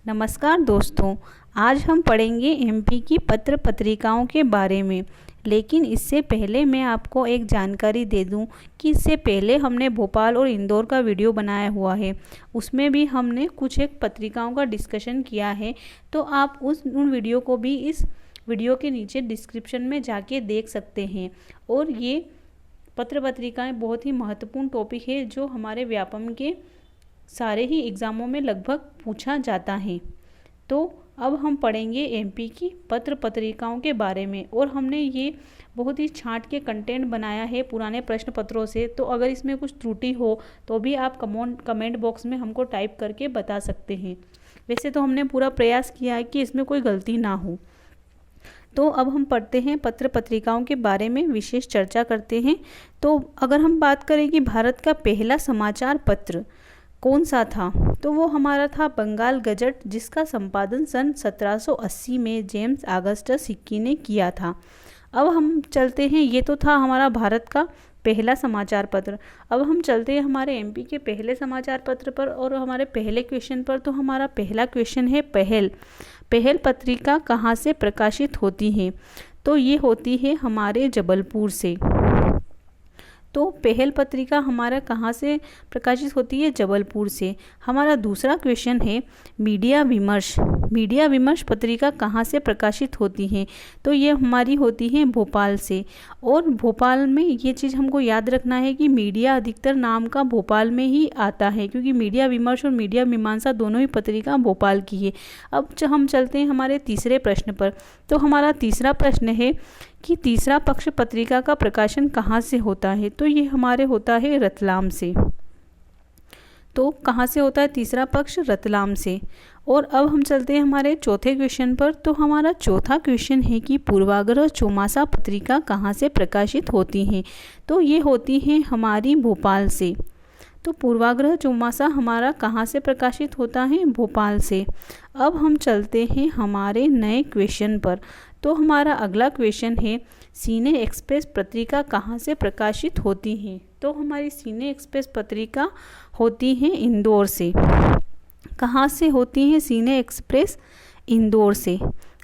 नमस्कार दोस्तों, आज हम पढ़ेंगे एमपी की पत्र पत्रिकाओं के बारे में। लेकिन इससे पहले मैं आपको एक जानकारी दे दूं कि इससे पहले हमने भोपाल और इंदौर का वीडियो बनाया हुआ है। उसमें भी हमने कुछ एक पत्रिकाओं का डिस्कशन किया है, तो आप उन वीडियो को भी इस वीडियो के नीचे डिस्क्रिप्शन में जाके देख सकते हैं। और ये पत्र पत्रिकाएँ बहुत ही महत्वपूर्ण टॉपिक है जो हमारे व्यापम के सारे ही एग्ज़ामों में लगभग पूछा जाता है। तो अब हम पढ़ेंगे एमपी की पत्र पत्रिकाओं के बारे में। और हमने ये बहुत ही छांट के कंटेंट बनाया है पुराने प्रश्न पत्रों से, तो अगर इसमें कुछ त्रुटि हो तो भी आप कमेंट बॉक्स में हमको टाइप करके बता सकते हैं। वैसे तो हमने पूरा प्रयास किया है कि इसमें कोई गलती ना हो। तो अब हम पढ़ते हैं पत्र पत्रिकाओं के बारे में, विशेष चर्चा करते हैं। तो अगर हम बात करें कि भारत का पहला समाचार पत्र कौन सा था, तो वो हमारा था बंगाल गजट, जिसका संपादन सन 1780 में जेम्स ऑगस्टस हिक्की ने किया था। अब हम चलते हैं, ये तो था हमारा भारत का पहला समाचार पत्र। अब हम चलते हैं हमारे एमपी के पहले समाचार पत्र पर और हमारे पहले क्वेश्चन पर। तो हमारा पहला क्वेश्चन है पहल पत्रिका कहाँ से प्रकाशित होती है, तो ये होती है हमारे जबलपुर से। तो पहल पत्रिका हमारा कहाँ से प्रकाशित होती है, जबलपुर से। हमारा दूसरा क्वेश्चन है मीडिया विमर्श पत्रिका कहाँ से प्रकाशित होती है, तो ये हमारी होती है भोपाल से। और भोपाल में ये चीज़ हमको याद रखना है कि मीडिया अधिकतर नाम का भोपाल में ही आता है, क्योंकि मीडिया विमर्श और मीडिया मीमांसा दोनों ही पत्रिका भोपाल की है। अब हम चलते हैं हमारे तीसरे प्रश्न पर। तो हमारा तीसरा प्रश्न है कि तीसरा पक्ष पत्रिका का प्रकाशन कहाँ से होता है, तो ये हमारे होता है रतलाम से। तो कहाँ से होता है तीसरा पक्ष, रतलाम से। और अब हम चलते हैं हमारे चौथे क्वेश्चन पर। तो हमारा चौथा क्वेश्चन है कि पूर्वाग्रह चौमासा पत्रिका कहाँ से प्रकाशित होती है, तो ये होती है हमारी भोपाल से। तो पूर्वाग्रह चौमासा हमारा कहाँ से प्रकाशित होता है, भोपाल से। अब हम चलते हैं हमारे नए क्वेश्चन पर। तो हमारा अगला क्वेश्चन है सीने एक्सप्रेस पत्रिका कहाँ से प्रकाशित होती है, तो हमारी सीने एक्सप्रेस पत्रिका होती है इंदौर से। कहाँ से होती है सीने एक्सप्रेस, इंदौर से।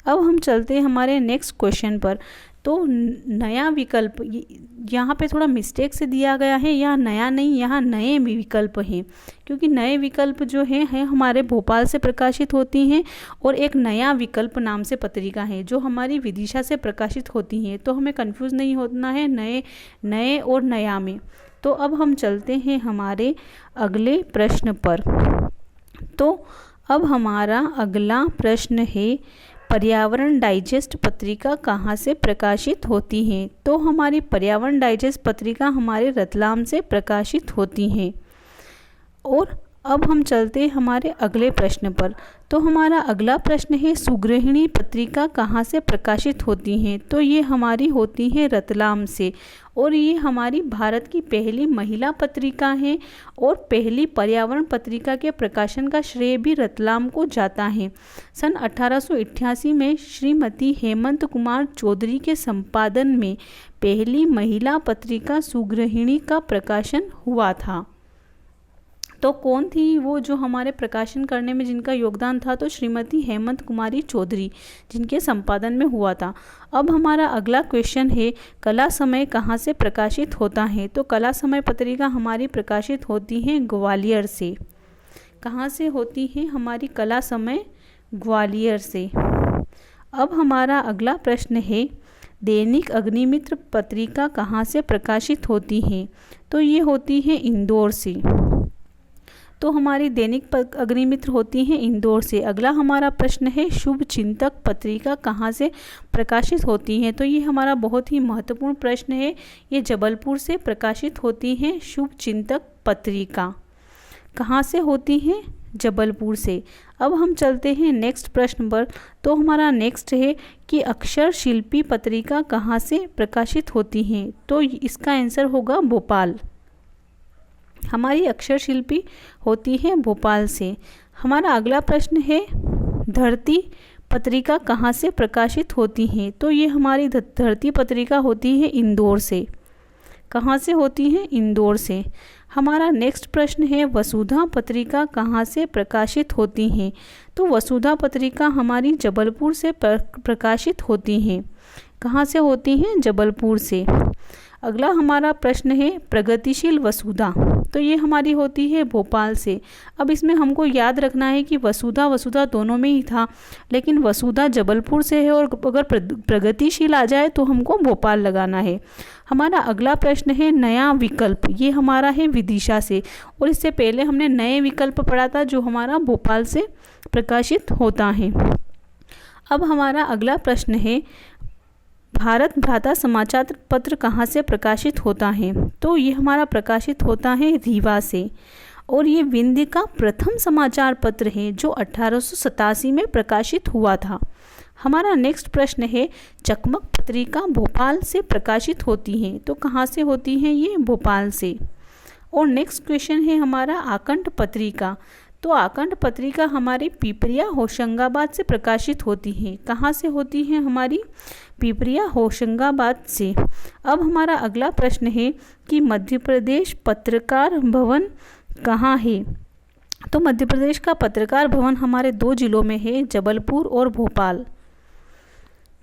अब हम चलते हैं हमारे नेक्स्ट क्वेश्चन पर। तो नया विकल्प यहाँ पे थोड़ा मिस्टेक से दिया गया है, यहाँ नया नहीं, यहाँ नए विकल्प हैं, क्योंकि नए विकल्प जो है हमारे भोपाल से प्रकाशित होती हैं। और एक नया विकल्प नाम से पत्रिका है जो हमारी विदिशा से प्रकाशित होती हैं। तो हमें कंफ्यूज नहीं होना है नए और नया में। तो अब हम चलते हैं हमारे अगले प्रश्न पर। तो अब हमारा अगला प्रश्न है पर्यावरण डाइजेस्ट पत्रिका कहाँ से प्रकाशित होती है, तो हमारी पर्यावरण डाइजेस्ट पत्रिका हमारे रतलाम से प्रकाशित होती है। और अब हम चलते हैं हमारे अगले प्रश्न पर। तो हमारा अगला प्रश्न है सुगृहिणी पत्रिका कहाँ से प्रकाशित होती हैं, तो ये हमारी होती है रतलाम से। और ये हमारी भारत की पहली महिला पत्रिका है और पहली पर्यावरण पत्रिका के प्रकाशन का श्रेय भी रतलाम को जाता है। सन 1888 में श्रीमती हेमंत कुमार चौधरी के संपादन में पहली महिला पत्रिका सुगृहिणी का प्रकाशन हुआ था। तो कौन थी वो जो हमारे प्रकाशन करने में जिनका योगदान था, तो श्रीमती हेमंत कुमारी चौधरी, जिनके संपादन में हुआ था। अब हमारा अगला क्वेश्चन है कला समय कहाँ से प्रकाशित होता है, तो कला समय पत्रिका हमारी प्रकाशित होती है ग्वालियर से। कहाँ से होती है हमारी कला समय, ग्वालियर से। अब हमारा अगला प्रश्न है दैनिक अग्निमित्र पत्रिका कहाँ से प्रकाशित होती है, तो ये होती है इंदौर से। तो हमारी दैनिक अग्निमित्र होती है इंदौर से। अगला हमारा प्रश्न है शुभ चिंतक पत्रिका कहाँ से प्रकाशित होती है, तो ये हमारा बहुत ही महत्वपूर्ण प्रश्न है। ये जबलपुर से प्रकाशित होती है शुभ चिंतक पत्रिका। कहाँ से होती है, जबलपुर से। अब हम चलते हैं नेक्स्ट प्रश्न पर। तो हमारा नेक्स्ट है कि अक्षर शिल्पी पत्रिका कहाँ से प्रकाशित होती है, तो इसका आंसर होगा भोपाल। हमारी अक्षर शिल्पी होती है भोपाल से। हमारा अगला प्रश्न है धरती पत्रिका कहाँ से प्रकाशित होती है, तो ये हमारी धरती पत्रिका होती है इंदौर से। कहाँ से होती है, इंदौर से। हमारा नेक्स्ट प्रश्न है, वसुधा पत्रिका कहाँ से प्रकाशित होती हैं? तो वसुधा पत्रिका हमारी जबलपुर से प्रकाशित होती हैं। कहाँ से होती हैं? जबलपुर से। अगला हमारा प्रश्न है, प्रगतिशील वसुधा, तो ये हमारी होती है भोपाल से। अब इसमें हमको याद रखना है कि वसुधा दोनों में ही था, लेकिन वसुधा जबलपुर से है और अगर प्रगतिशील आ जाए तो हमको भोपाल लगाना है। हमारा अगला प्रश्न है, नया विकल्प, ये हमारा है विदिशा से, और इससे पहले हमने नए विकल्प पढ़ा था जो हमारा भोपाल से प्रकाशित होता है। अब हमारा अगला प्रश्न है, भारत भ्राता समाचार पत्र कहाँ से प्रकाशित होता है? तो ये हमारा प्रकाशित होता है रीवा से, और ये विंध्य का प्रथम समाचार पत्र है जो 1887 में प्रकाशित हुआ था। हमारा नेक्स्ट प्रश्न है, चकमक पत्रिका भोपाल से प्रकाशित होती है, तो कहाँ से होती है? ये भोपाल से। और नेक्स्ट क्वेश्चन है हमारा, आकंठ पत्रिका, तो आकंठ पत्रिका हमारी पिपरिया होशंगाबाद से प्रकाशित होती है। कहाँ से होती है? हमारी पिपरिया होशंगाबाद से। अब हमारा अगला प्रश्न है कि मध्य प्रदेश पत्रकार भवन कहाँ है? तो मध्य प्रदेश का पत्रकार भवन हमारे 2 जिलों में है, जबलपुर और भोपाल।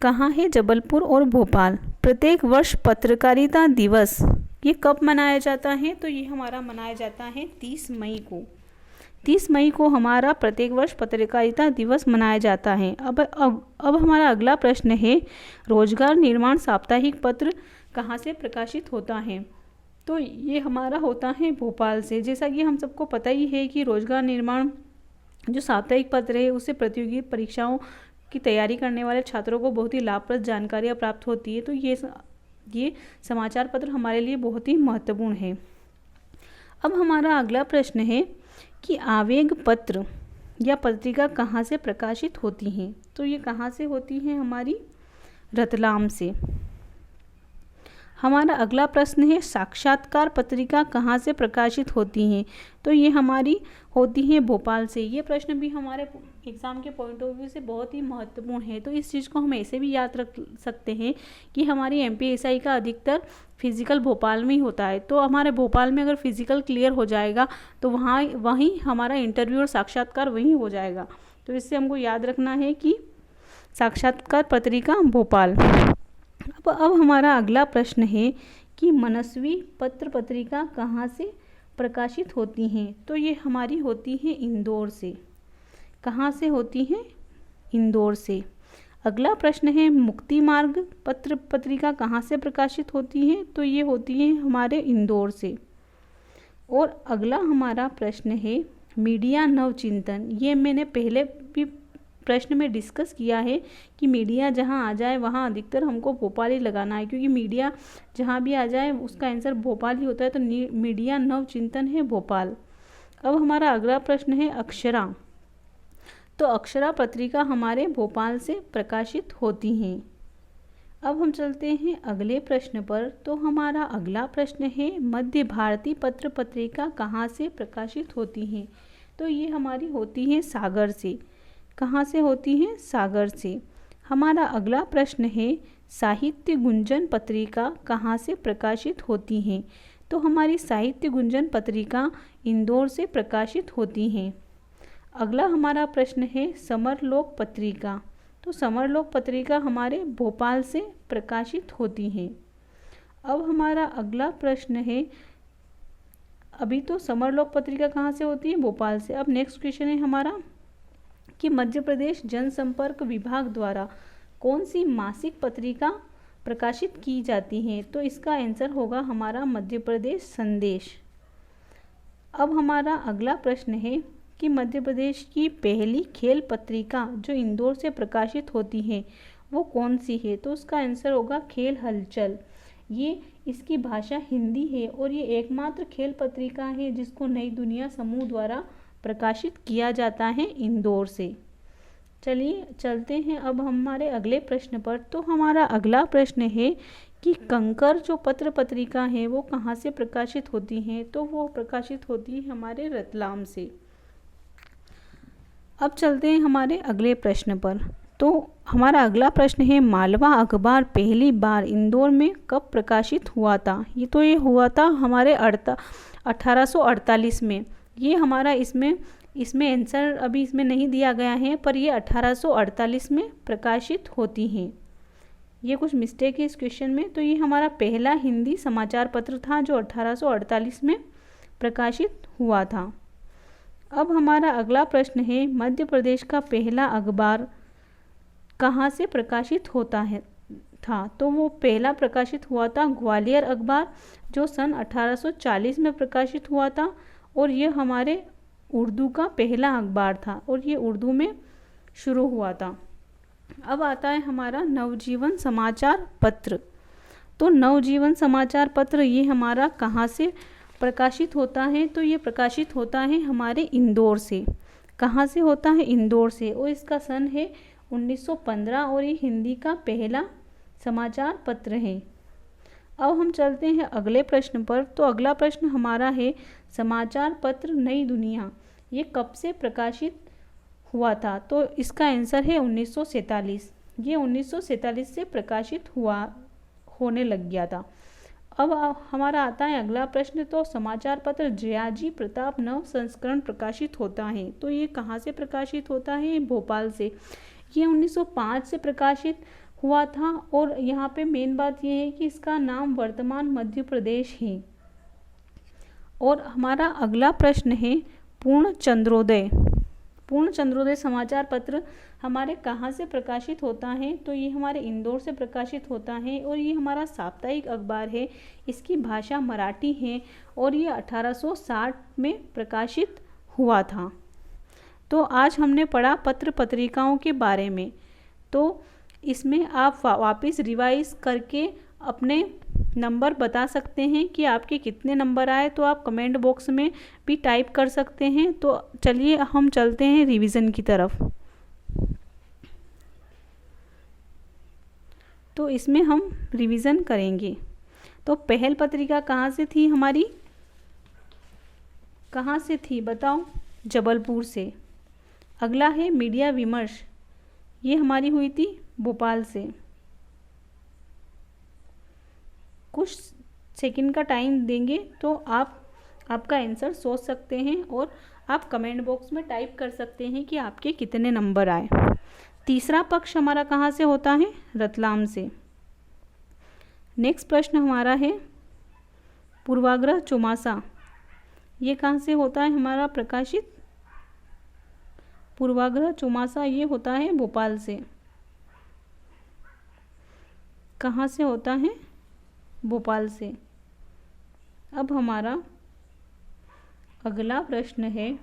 कहाँ है? जबलपुर और भोपाल। प्रत्येक वर्ष पत्रकारिता दिवस ये कब मनाया जाता है? तो ये हमारा मनाया जाता है 30 मई को। 30 मई को हमारा प्रत्येक वर्ष पत्रकारिता दिवस मनाया जाता है। अब हमारा अगला प्रश्न है, रोजगार निर्माण साप्ताहिक पत्र कहाँ से प्रकाशित होता है? तो ये हमारा होता है भोपाल से। जैसा कि हम सबको पता ही है कि रोजगार निर्माण जो साप्ताहिक पत्र है उससे प्रतियोगी परीक्षाओं की तैयारी करने वाले छात्रों को बहुत ही लाभप्रद जानकारियाँ प्राप्त होती है। तो ये समाचार पत्र हमारे लिए बहुत ही महत्वपूर्ण है। अब हमारा अगला प्रश्न है कि आवेग पत्र या पत्रिका कहाँ से प्रकाशित होती हैं? तो ये कहाँ से होती हैं? हमारी रतलाम से। हमारा अगला प्रश्न है, साक्षात्कार पत्रिका कहाँ से प्रकाशित होती हैं? तो ये हमारी होती हैं भोपाल से। ये प्रश्न भी हमारे एग्ज़ाम के पॉइंट ऑफ व्यू से बहुत ही महत्वपूर्ण है। तो इस चीज़ को हम ऐसे भी याद रख सकते हैं कि हमारी MPSI का अधिकतर फिजिकल भोपाल में ही होता है। तो हमारे भोपाल में अगर फिजिकल क्लियर हो जाएगा तो वहीं हमारा इंटरव्यू और साक्षात्कार वहीं हो जाएगा। तो इससे हमको याद रखना है कि साक्षात्कार पत्रिका भोपाल। अब हमारा अगला प्रश्न है कि मनस्वी पत्र पत्रिका कहाँ से प्रकाशित होती हैं? तो ये हमारी होती हैं इंदौर से। कहाँ से होती हैं? इंदौर से। अगला प्रश्न है, मुक्ति मार्ग पत्र पत्रिका कहाँ से प्रकाशित होती है? तो ये होती है हमारे इंदौर से। और अगला हमारा प्रश्न है, मीडिया नवचिंतन, ये मैंने पहले भी प्रश्न में डिस्कस किया है कि मीडिया जहां आ जाए वहां अधिकतर हमको भोपाल ही लगाना है, क्योंकि मीडिया जहां भी आ जाए उसका आंसर भोपाल ही होता है। तो मीडिया नवचिंतन है भोपाल। अब हमारा अगला प्रश्न है अक्षरा, तो अक्षरा पत्रिका हमारे भोपाल से प्रकाशित होती हैं। अब हम चलते हैं अगले प्रश्न पर। तो हमारा अगला प्रश्न है, मध्य भारती पत्र पत्रिका कहाँ से प्रकाशित होती हैं? तो ये हमारी होती हैं सागर से। कहाँ से होती हैं? सागर से। हमारा अगला प्रश्न है, साहित्य गुंजन पत्रिका कहाँ से प्रकाशित होती हैं? तो हमारी साहित्य गुंजन पत्रिका इंदौर से प्रकाशित होती हैं। अगला हमारा प्रश्न है, समरलोक पत्रिका, तो समरलोक पत्रिका हमारे भोपाल से प्रकाशित होती हैं। अब हमारा अगला प्रश्न है, अभी तो समरलोक पत्रिका कहाँ से होती है? भोपाल से। अब नेक्स्ट क्वेश्चन है हमारा कि मध्य प्रदेश जनसंपर्क विभाग द्वारा कौन सी मासिक पत्रिका प्रकाशित की जाती हैं? तो इसका आंसर होगा हमारा मध्य प्रदेश संदेश। अब हमारा अगला प्रश्न है कि मध्य प्रदेश की पहली खेल पत्रिका जो इंदौर से प्रकाशित होती है वो कौन सी है? तो उसका आंसर होगा खेल हलचल। इसकी भाषा हिंदी है और ये एकमात्र खेल पत्रिका है जिसको नई दुनिया समूह द्वारा प्रकाशित किया जाता है इंदौर से। चलिए चलते हैं अब हमारे अगले प्रश्न पर। तो हमारा अगला प्रश्न है कि कंकर जो पत्र पत्रिका है वो कहाँ से प्रकाशित होती हैं? तो वो प्रकाशित होती है हमारे रतलाम से। अब चलते हैं हमारे अगले प्रश्न पर। तो हमारा अगला प्रश्न है, मालवा अखबार पहली बार इंदौर में कब प्रकाशित हुआ था? ये हुआ था हमारे 1848 में। ये हमारा इसमें आंसर अभी इसमें नहीं दिया गया है, पर ये 1848 में प्रकाशित होती हैं। ये कुछ मिस्टेक है इस क्वेश्चन में। तो ये हमारा पहला हिंदी समाचार पत्र था जो 1848 में प्रकाशित हुआ था। अब हमारा अगला प्रश्न है, मध्य प्रदेश का पहला अखबार कहाँ से प्रकाशित होता था? तो वो पहला प्रकाशित हुआ था ग्वालियर अखबार, जो सन 1840 में प्रकाशित हुआ था, और ये हमारे उर्दू का पहला अखबार था और ये उर्दू में शुरू हुआ था। अब आता है हमारा नवजीवन समाचार पत्र। तो नवजीवन समाचार पत्र ये हमारा कहाँ से प्रकाशित होता है? तो ये प्रकाशित होता है हमारे इंदौर से। कहाँ से होता है? इंदौर से, और इसका सन है 1915 और ये हिंदी का पहला समाचार पत्र है। अब हम चलते हैं अगले प्रश्न पर। तो अगला प्रश्न हमारा है, समाचार पत्र नई दुनिया ये कब से प्रकाशित हुआ था? तो इसका आंसर है 1947। ये 1947 से प्रकाशित होने लग गया था। अब हमारा आता है अगला प्रश्न। तो समाचार पत्र जयाजी प्रताप नव संस्करण प्रकाशित होता है, तो ये कहाँ से प्रकाशित होता है? भोपाल से। ये 1905 से प्रकाशित हुआ था, और यहाँ पे मेन बात ये है कि इसका नाम वर्तमान मध्य प्रदेश है। और हमारा अगला प्रश्न है, पूर्ण चंद्रोदय समाचार पत्र हमारे कहाँ से प्रकाशित होता है? तो ये हमारे इंदौर से प्रकाशित होता है, और ये हमारा साप्ताहिक अखबार है। इसकी भाषा मराठी है, और ये 1860 में प्रकाशित हुआ था। तो आज हमने पढ़ा पत्र पत्रिकाओं के बारे में। तो इसमें आप वापस रिवाइज करके अपने नंबर बता सकते हैं कि आपके कितने नंबर आए, तो आप कमेंट बॉक्स में भी टाइप कर सकते हैं। तो चलिए हम चलते हैं रिवीजन की तरफ। तो इसमें हम रिवीजन करेंगे। तो पहल पत्रिका कहाँ से थी हमारी? कहाँ से थी बताओ? जबलपुर से। अगला है मीडिया विमर्श, ये हमारी हुई थी भोपाल से। कुछ सेकंड का टाइम देंगे तो आपका आंसर सोच सकते हैं, और आप कमेंट बॉक्स में टाइप कर सकते हैं कि आपके कितने नंबर आए। तीसरा पक्ष हमारा कहाँ से होता है? रतलाम से। नेक्स्ट प्रश्न हमारा है पूर्वाग्रह चौमासा, ये कहाँ से होता है हमारा प्रकाशित? पूर्वाग्रह चौमासा ये होता है भोपाल से। कहाँ से होता है? भोपाल से। अब हमारा अगला प्रश्न है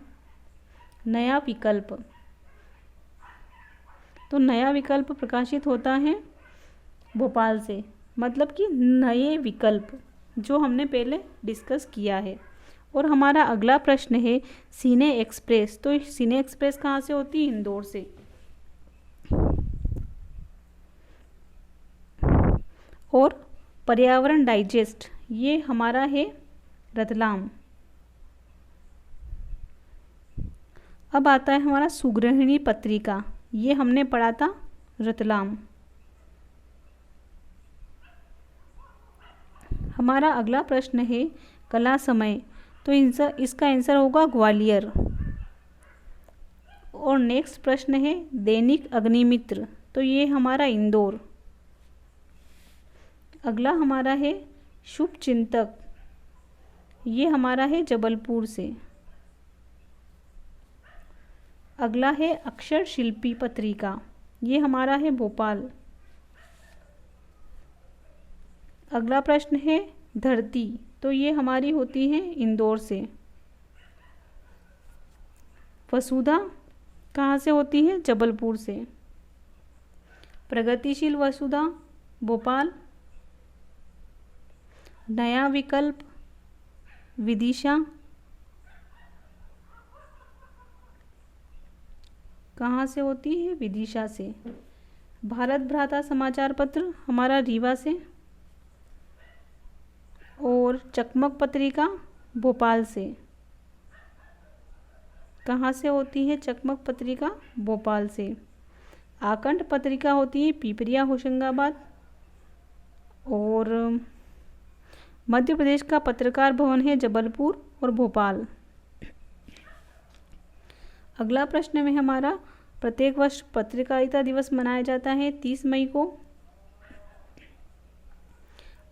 नया विकल्प। तो नया विकल्प प्रकाशित होता है भोपाल से, मतलब कि नए विकल्प जो हमने पहले डिस्कस किया है। और हमारा अगला प्रश्न है सिने एक्सप्रेस। तो सिने एक्सप्रेस कहाँ से होती है? इंदौर से। और पर्यावरण डाइजेस्ट ये हमारा है रतलाम। अब आता है हमारा सुगृहिणी पत्रिका, ये हमने पढ़ा था रतलाम। हमारा अगला प्रश्न है कला समय। तो इसका आंसर होगा ग्वालियर। और नेक्स्ट प्रश्न है दैनिक अग्निमित्र, तो ये हमारा इंदौर। अगला हमारा है शुभ चिंतक, ये हमारा है जबलपुर से। अगला है अक्षर शिल्पी पत्रिका, ये हमारा है भोपाल। अगला प्रश्न है धरती, तो ये हमारी होती है इंदौर से। वसुधा कहाँ से होती है? जबलपुर से। प्रगतिशील वसुधा भोपाल। नया विकल्प विदिशा कहाँ से होती है? विदिशा से। भारत भ्राता समाचार पत्र हमारा रीवा से। और चकमक पत्रिका भोपाल से। कहाँ से होती है चकमक पत्रिका? भोपाल से। आकंठ पत्रिका होती है पिपरिया होशंगाबाद। और मध्य प्रदेश का पत्रकार भवन है जबलपुर और भोपाल। अगला प्रश्न में हमारा, प्रत्येक वर्ष पत्रकारिता दिवस मनाया जाता है 30 मई को।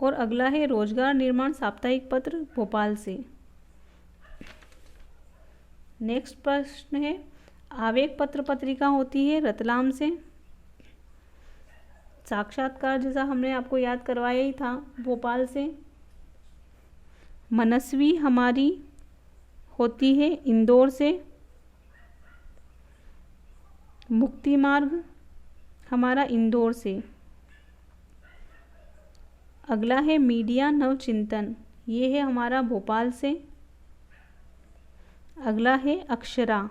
और अगला है रोजगार निर्माण साप्ताहिक पत्र भोपाल से। नेक्स्ट प्रश्न है, आवेग पत्र पत्रिका होती है रतलाम से। साक्षात्कार जैसा हमने आपको याद करवाया ही था, भोपाल से। मनस्वी हमारी होती है इंदौर से। मुक्ति मार्ग हमारा इंदौर से। अगला है मीडिया नवचिंतन, ये है हमारा भोपाल से। अगला है अक्षरा,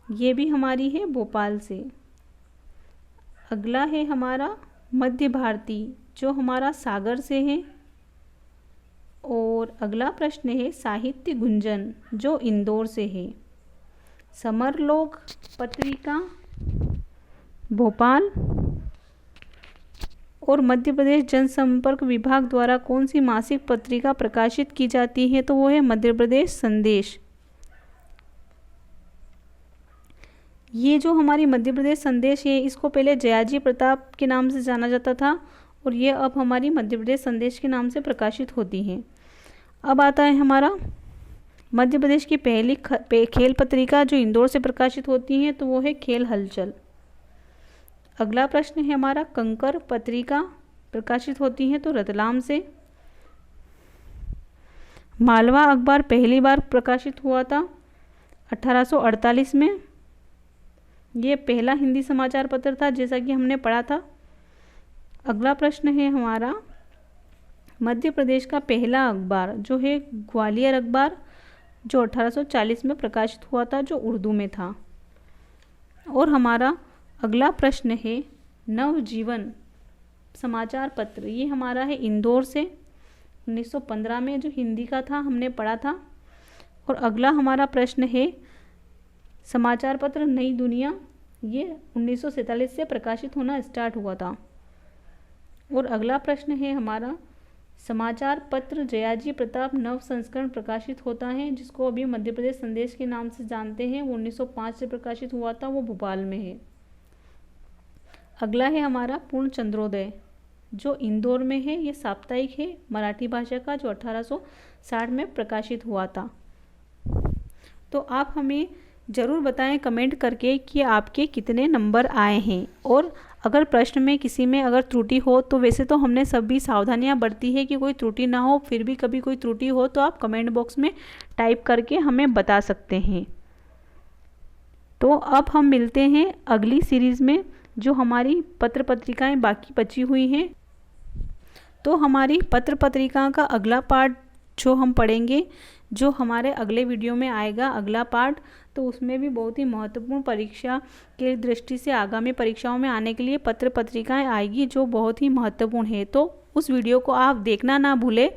ये भी हमारी है भोपाल से। अगला है हमारा मध्य भारती, जो हमारा सागर से है। और अगला प्रश्न है साहित्य गुंजन, जो इंदौर से है। समरलोक पत्रिका भोपाल। और मध्य प्रदेश जनसंपर्क विभाग द्वारा कौन सी मासिक पत्रिका प्रकाशित की जाती है, तो वो है मध्य प्रदेश संदेश। ये जो हमारी मध्य प्रदेश संदेश है, इसको पहले जयाजी प्रताप के नाम से जाना जाता था और ये अब हमारी मध्य प्रदेश संदेश के नाम से प्रकाशित होती हैं। अब आता है हमारा मध्य प्रदेश की पहली खेल पत्रिका जो इंदौर से प्रकाशित होती है, तो वो है खेल हलचल। अगला प्रश्न है हमारा, कंकर पत्रिका प्रकाशित होती है तो रतलाम से। मालवा अखबार पहली बार प्रकाशित हुआ था 1848 में। ये पहला हिंदी समाचार पत्र था, जैसा कि हमने पढ़ा था। अगला प्रश्न है हमारा, मध्य प्रदेश का पहला अखबार जो है ग्वालियर अखबार, जो 1840 में प्रकाशित हुआ था, जो उर्दू में था। और हमारा अगला प्रश्न है नवजीवन समाचार पत्र, ये हमारा है इंदौर से। 1915 में जो हिंदी का था हमने पढ़ा था। और अगला हमारा प्रश्न है समाचार पत्र नई दुनिया, ये 1947 से प्रकाशित होना स्टार्ट हुआ था। और अगला प्रश्न है हमारा, समाचार पत्र जयाजी प्रताप नव संस्करण प्रकाशित होता है, जिसको अभी मध्य प्रदेश संदेश के नाम से जानते हैं, वो 1905 से प्रकाशित हुआ था, वो भोपाल में है। अगला है हमारा पूर्ण चंद्रोदय, जो इंदौर में है। ये साप्ताहिक है मराठी भाषा का, जो 1860 में प्रकाशित हुआ था। तो आप हमें ज़रूर बताएं कमेंट करके कि आपके कितने नंबर आए हैं। और अगर प्रश्न में किसी में अगर त्रुटि हो, तो वैसे तो हमने सभी सावधानियां बरती है कि कोई त्रुटि ना हो, फिर भी कभी कोई त्रुटि हो तो आप कमेंट बॉक्स में टाइप करके हमें बता सकते हैं। तो अब हम मिलते हैं अगली सीरीज़ में, जो हमारी पत्र पत्रिकाएँ बाकी बची हुई हैं। तो हमारी पत्र पत्रिका का अगला पार्ट जो हम पढ़ेंगे, जो हमारे अगले वीडियो में आएगा अगला पार्ट, तो उसमें भी बहुत ही महत्वपूर्ण परीक्षा के दृष्टि से आगामी परीक्षाओं में आने के लिए पत्र पत्रिकाएं आएगी, जो बहुत ही महत्वपूर्ण है। तो उस वीडियो को आप देखना ना भूलें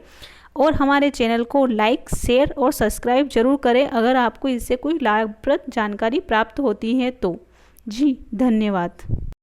और हमारे चैनल को लाइक, शेयर और सब्सक्राइब जरूर करें अगर आपको इससे कोई लाभप्रद जानकारी प्राप्त होती है तो। जी धन्यवाद।